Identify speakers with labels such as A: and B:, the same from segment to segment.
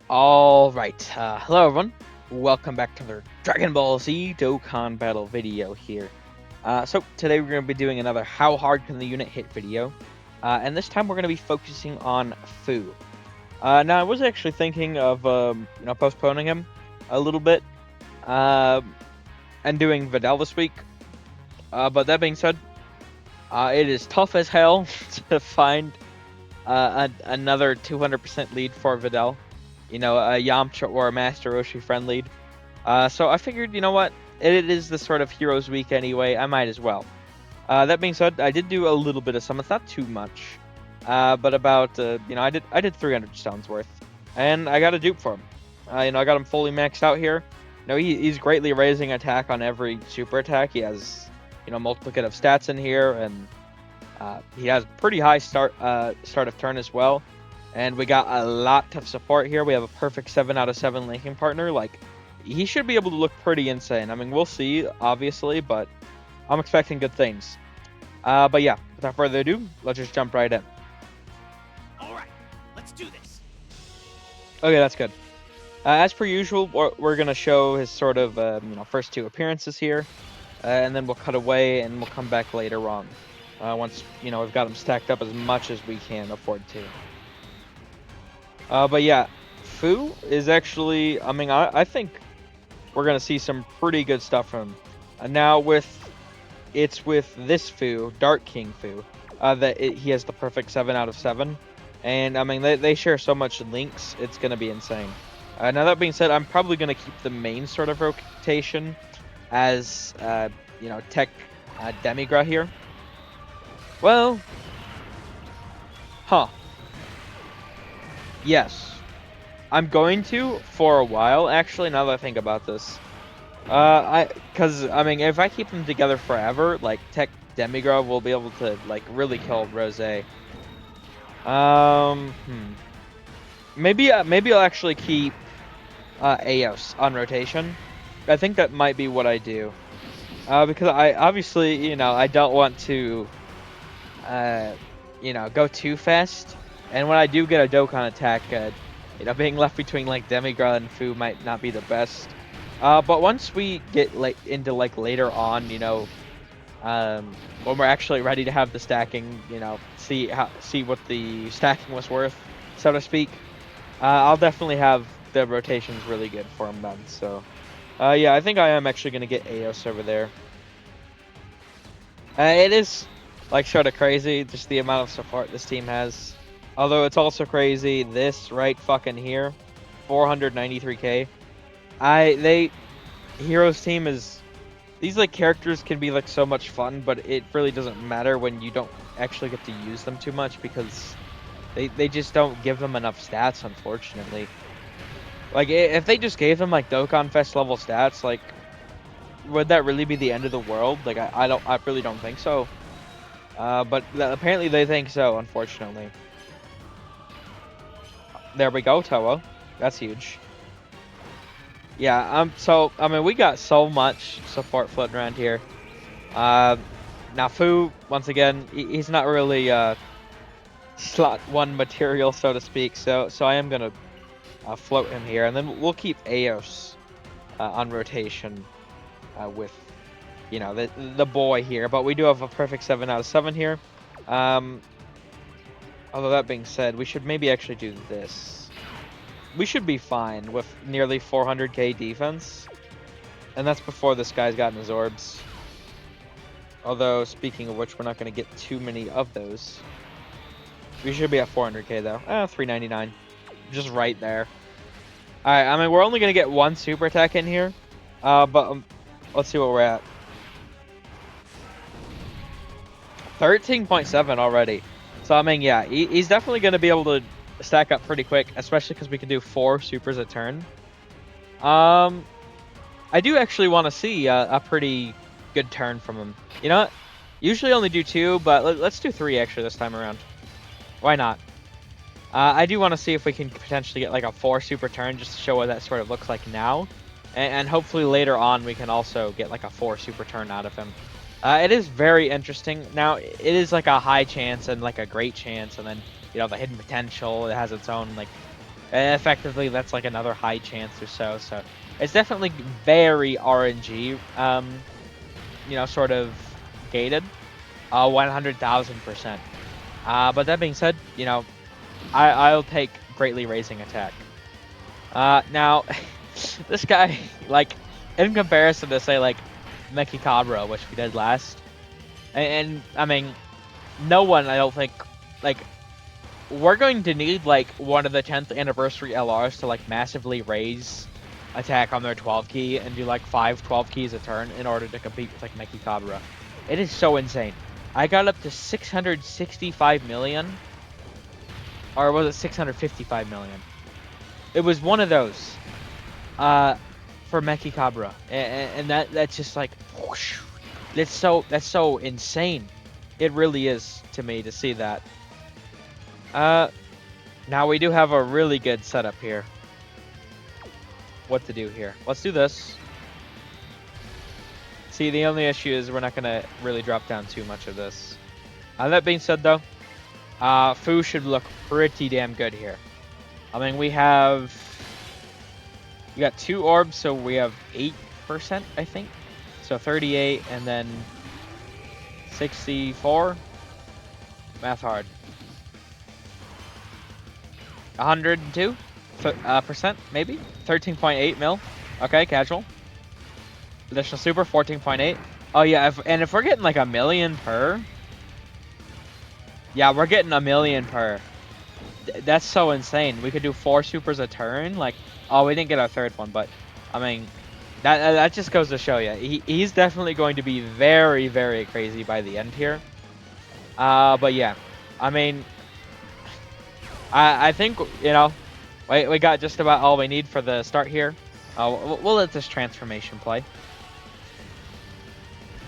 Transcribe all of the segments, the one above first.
A: Alright, hello everyone. Welcome back to another Dragon Ball Z Dokkan battle video here. So today we're going to be doing another How Hard Can the Unit Hit video. And this time we're going to be focusing on Fu. Now I was actually thinking of, postponing him a little bit. And doing Videl this week. But that being said, it is tough as hell to find another 200% lead for Videl. A Yamcha or a Master Roshi friend lead. So I figured, you know what? It is the sort of Heroes Week anyway. I might as well. That being said, I did do a little bit of summons, not too much, but about I did 300 stones worth, and I got a dupe for him. I got him fully maxed out here. He's greatly raising attack on every super attack. He has multiplicative stats in here, and he has pretty high start of turn as well. And we got a lot of support here. We have a perfect 7 out of 7 linking partner. Like, he should be able to look pretty insane. I mean, we'll see, obviously, but I'm expecting good things. But yeah, without further ado, let's just jump right in.
B: Alright, let's do this.
A: Okay, that's good. As per usual, we're going to show his sort of, first two appearances here. And then we'll cut away and we'll come back later on. Once, we've got him stacked up as much as we can afford to. But yeah, Fu is actually, I think we're going to see some pretty good stuff from him. Now it's with this Fu, Dark King Fu, he has the perfect 7 out of 7. And, they share so much links, it's going to be insane. Now that being said, I'm probably going to keep the main sort of rotation as, Tech Demigra here. Well, yes, I'm going to for a while, actually, now that I think about this. If I keep them together forever, like, Tech Demigra will be able to, like, really kill Rose. Maybe I'll actually keep, Eos on rotation. I think that might be what I do. Because I, obviously, I don't want to, go too fast. And when I do get a Dokkan attack, being left between like Demigra and Fu might not be the best. But once we get into later on, when we're actually ready to have the stacking, see what the stacking was worth, so to speak, I'll definitely have the rotations really good for him then. So, yeah, I think I am actually gonna get Eos over there. It is like sort of crazy, just the amount of support this team has. Although it's also crazy, this right fucking here, 493k. Heroes team is, these like characters can be like so much fun, but it really doesn't matter when you don't actually get to use them too much because they just don't give them enough stats, unfortunately. Like, if they just gave them like Dokkan Fest level stats, like, would that really be the end of the world? Like, I really don't think so. But apparently they think so, unfortunately. There we go, Toa. That's huge. Yeah, we got so much support floating around here. Now Fu, once again, he's not really slot 1 material, so to speak. So I am gonna float him here, and then we'll keep Eos on rotation with, the boy here. But we do have a perfect 7 out of 7 here. Although that being said, we should maybe actually do this. We should be fine with nearly 400k defense. And that's before this guy's gotten his orbs. Although, speaking of which, we're not going to get too many of those. We should be at 400k though. 399. Just right there. Alright, we're only going to get 1 super attack in here. But let's see what we're at. 13.7 already. So, yeah, he's definitely going to be able to stack up pretty quick, especially because we can do 4 supers a turn. I do actually want to see a pretty good turn from him. You know what? Usually only do 2, but let's do 3 actually this time around. Why not? I do want to see if we can potentially get like a 4 super turn just to show what that sort of looks like now. And hopefully later on we can also get like a 4 super turn out of him. It is very interesting. Now, it is like a high chance and like a great chance, and then, the hidden potential, it has its own like And effectively, that's like another high chance or so. So it's definitely very RNG, you know, sort of gated, 100,000%. But that being said, you know, I'll take greatly raising attack. Now, this guy, like, in comparison to say like Mechicabra, which we did last, and I mean, no one, I don't think, like, we're going to need like one of the 10th anniversary LRs to like massively raise attack on their 12 key and do like 5 12 keys a turn in order to compete with like Mechicabra. It is so insane. I got up to 665 million, or was it 655 million? It was one of those. For Mechicabra, and that's just like, whoosh, that's so insane. It really is to me to see that. Now we do have a really good setup here. What to do here? Let's do this. See, the only issue is we're not gonna really drop down too much of this. That being said, though, Fu should look pretty damn good here. I mean, we got 2 orbs, so we have 8%, I think. So 38 and then 64. Math hard. 102 percent, maybe. 13.8 mil. Okay, casual. Additional super, 14.8. Oh yeah, if we're getting like a million per. Yeah, we're getting a million per. That's so insane. We could do 4 supers a turn. Like, oh, we didn't get our 3rd one, but I mean, that just goes to show you, he's definitely going to be very, very crazy by the end here. But yeah, I mean, I think, you know, we got just about all we need for the start here. We'll let this transformation play.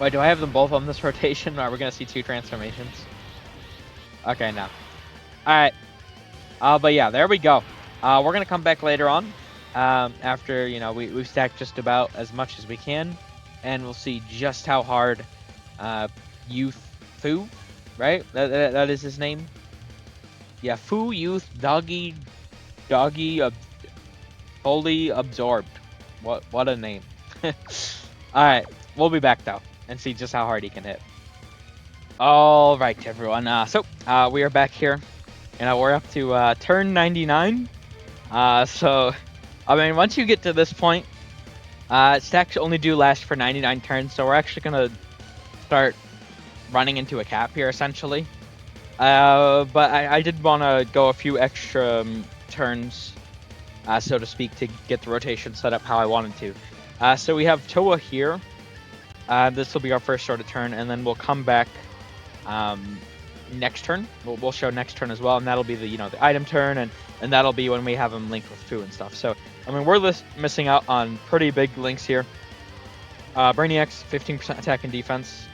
A: Wait, do I have them both on this rotation? Or are we gonna see 2 transformations? Okay, no. All right. But yeah, there we go. We're gonna come back later on, after, you know, we've stacked just about as much as we can, and we'll see just how hard Youth Fu, right? That is his name. Yeah, Fu Youth Doggy, fully absorbed. What a name. All right, we'll be back though and see just how hard he can hit. All right, everyone. So we are back here. You know, we're up to turn 99. So, I mean, once you get to this point, stacks only do last for 99 turns, so we're actually going to start running into a cap here, essentially. But I did want to go a few extra turns, so to speak, to get the rotation set up how I wanted to. So we have Toa here. This will be our first sort of turn, and then we'll come back next turn. We'll show next turn as well, and that'll be the, you know, the item turn, and that'll be when we have them linked with Fu and stuff. So I mean, we're missing out on pretty big links here. Brainiacs 15% attack and defense,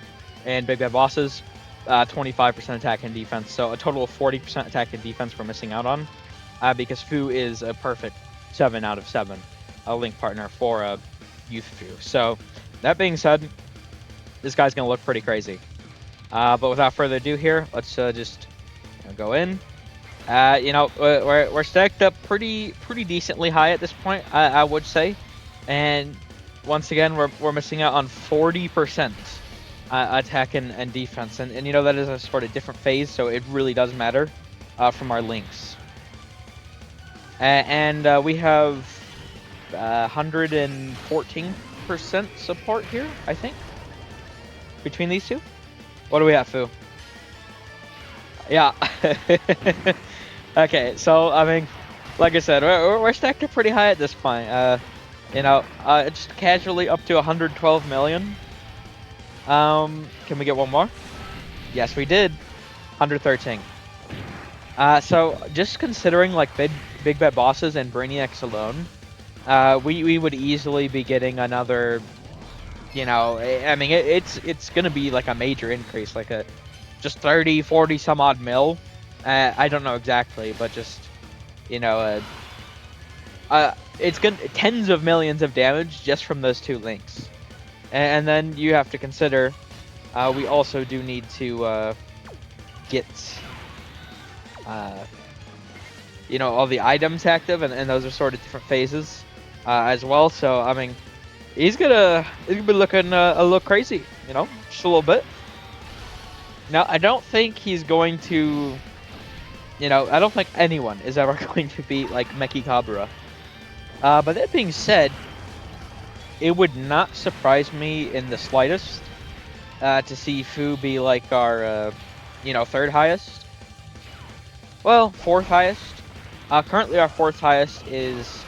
A: and Big Bad Bosses 25% attack and defense. So a total of 40% attack and defense we're missing out on, because Fu is a perfect 7 out of 7 link partner for Youth Fu. So that being said, this guy's gonna look pretty crazy. But without further ado here, let's just, you know, go in. You know, we're stacked up pretty decently high at this point, I would say. And once again, we're missing out on 40% attack and defense. And you know, that is a sort of different phase, so it really does matter from our links. And we have 114% support here, I think, between these two. What do we have, Fu? Yeah. Okay, so I mean, like I said, we're stacked up pretty high at this point. You know, just casually up to 112 million. Can we get one more? Yes, we did. 113. So just considering like big bet bosses and Brainiacs alone, we would easily be getting another. You know, I mean, it's gonna be like a major increase, like a just 30, 40 some odd mil. I don't know exactly, but just, you know, it's gonna tens of millions of damage just from those 2 links. And then you have to consider, we also do need to get you know, all the items active, and those are sort of different phases as well. So I mean, he's gonna be looking a little crazy, you know, just a little bit. Now I don't think he's going to, you know, I don't think anyone is ever going to beat like Meki Kabura. But that being said, it would not surprise me in the slightest to see Fu be like our, you know, third highest. Well, fourth highest. Currently, our fourth highest is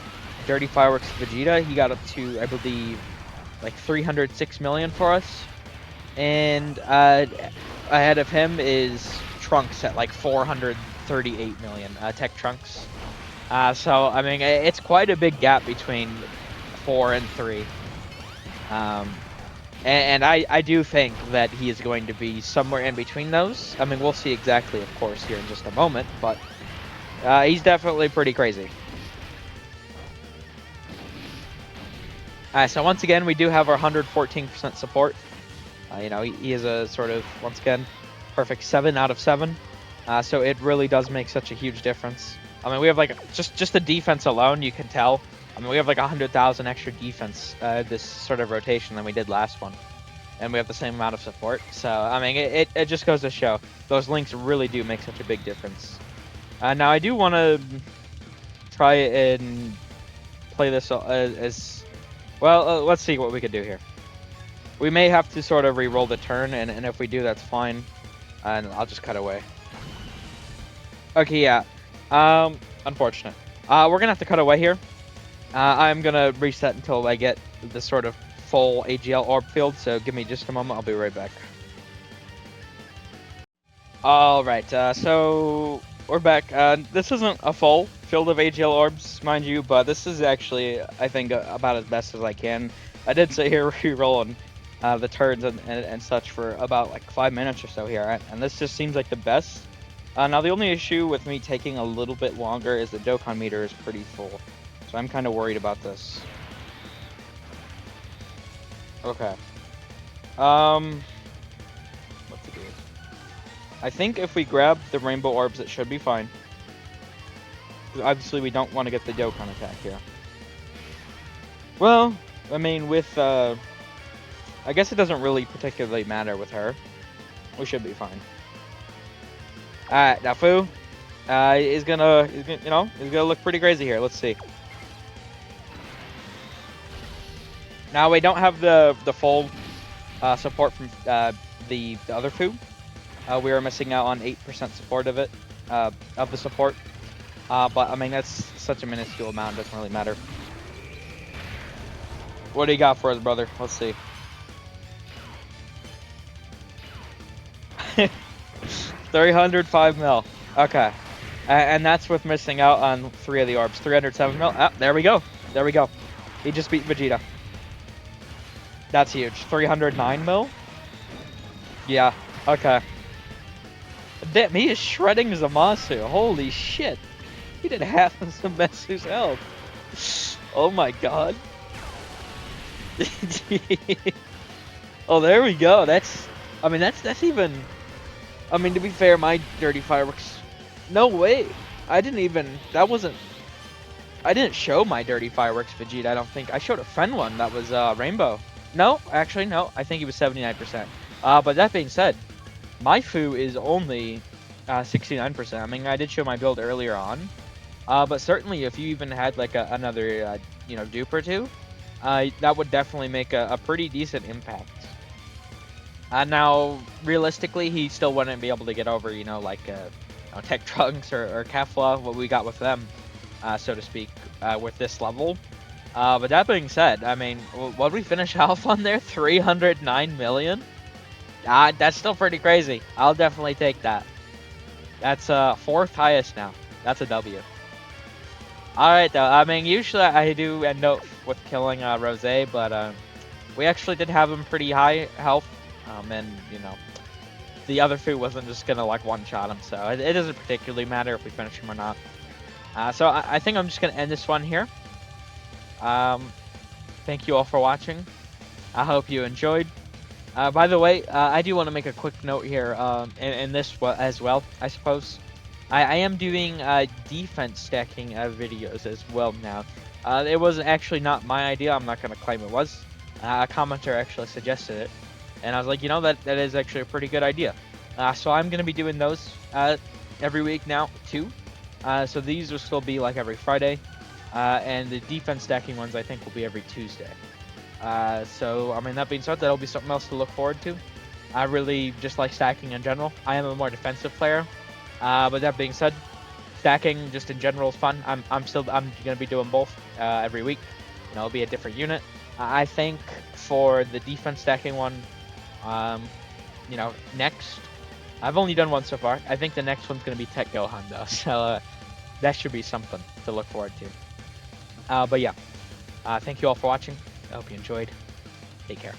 A: Dirty Fireworks Vegeta. He got up to, I believe, like 306 million for us. And ahead of him is Trunks at like 438 million, Tech Trunks. So, I mean, it's quite a big gap between 4 and 3. And I do think that he is going to be somewhere in between those. I mean, we'll see exactly, of course, here in just a moment, but he's definitely pretty crazy. So once again, we do have our 114% support. You know, he is a sort of, once again, perfect 7 out of 7. So it really does make such a huge difference. I mean, we have like, just the defense alone, you can tell. I mean, we have like 100,000 extra defense this sort of rotation than we did last one. And we have the same amount of support. So, I mean, it just goes to show. Those links really do make such a big difference. Now, I do want to try and play this as... Well, let's see what we could do here. We may have to sort of re-roll the turn, and if we do, that's fine. And I'll just cut away. Okay, yeah. Unfortunate. We're going to have to cut away here. I'm going to reset until I get this sort of full AGL orb field, so give me just a moment. I'll be right back. Alright, so we're back. This isn't a full field of AGL orbs, mind you, but this is actually, I think, about as best as I can. I did sit here re-rolling the turns and such for about like 5 minutes or so here, and this just seems like the best. Now the only issue with me taking a little bit longer is the Dokkan meter is pretty full, so I'm kind of worried about this. Okay. What to do? I think if we grab the rainbow orbs, it should be fine. Obviously, we don't want to get the Dokkan attack here. Well, I mean, with I guess it doesn't really particularly matter with her. We should be fine. Alright, now Fu is gonna, you know, he's gonna look pretty crazy here. Let's see. Now we don't have the full support from the other Fu. We are missing out on 8% support of it, of the support. But I mean, that's such a minuscule amount, it doesn't really matter. What do you got for us, brother? Let's see. 305 mil. Okay. And that's with missing out on 3 of the orbs. 307 mil. Ah, there we go. There we go. He just beat Vegeta. That's huge. 309 mil? Yeah. Okay. Damn, he is shredding Zamasu. Holy shit. He did half of Zamasu's health. Oh my god. Oh, there we go. That's even... I mean, to be fair, my Dirty Fireworks... No way. I didn't show my Dirty Fireworks Vegeta, I don't think. I showed a friend one that was Rainbow. No, actually, no. I think he was 79%. But that being said, my Fu is only 69%. I mean, I did show my build earlier on. But certainly, if you even had like another, you know, dupe or two, that would definitely make a pretty decent impact. Now, realistically, he still wouldn't be able to get over, you know, like Tech Trunks or Kefla, what we got with them, so to speak, with this level. But that being said, I mean, what did we finish off on there? 309 million? That's still pretty crazy. I'll definitely take that. That's 4th highest now. That's a W. Alright, though. I mean, usually I do end up with killing Rose, but we actually did have him pretty high health. And, you know, the other Fu wasn't just gonna, like, one-shot him, so it doesn't particularly matter if we finish him or not. So I think I'm just gonna end this one here. Thank you all for watching. I hope you enjoyed. By the way, I do want to make a quick note here, in this as well, I suppose. I am doing defense stacking videos as well now. It was actually not my idea. I'm not going to claim it was. A commenter actually suggested it, and I was like, that is actually a pretty good idea. So I'm going to be doing those every week now too. So these will still be like every Friday, and the defense stacking ones I think will be every Tuesday. So I mean, that being said, that'll be something else to look forward to. I really just like stacking in general. I am a more defensive player, but that being said, stacking just in general is fun. I'm gonna be doing both every week. It'll be a different unit. I think for the defense stacking one, um, next. I've only done one so far. I think the next one's gonna be Tech Gohan though, so that should be something to look forward to. But yeah, thank you all for watching. I hope you enjoyed. Take care.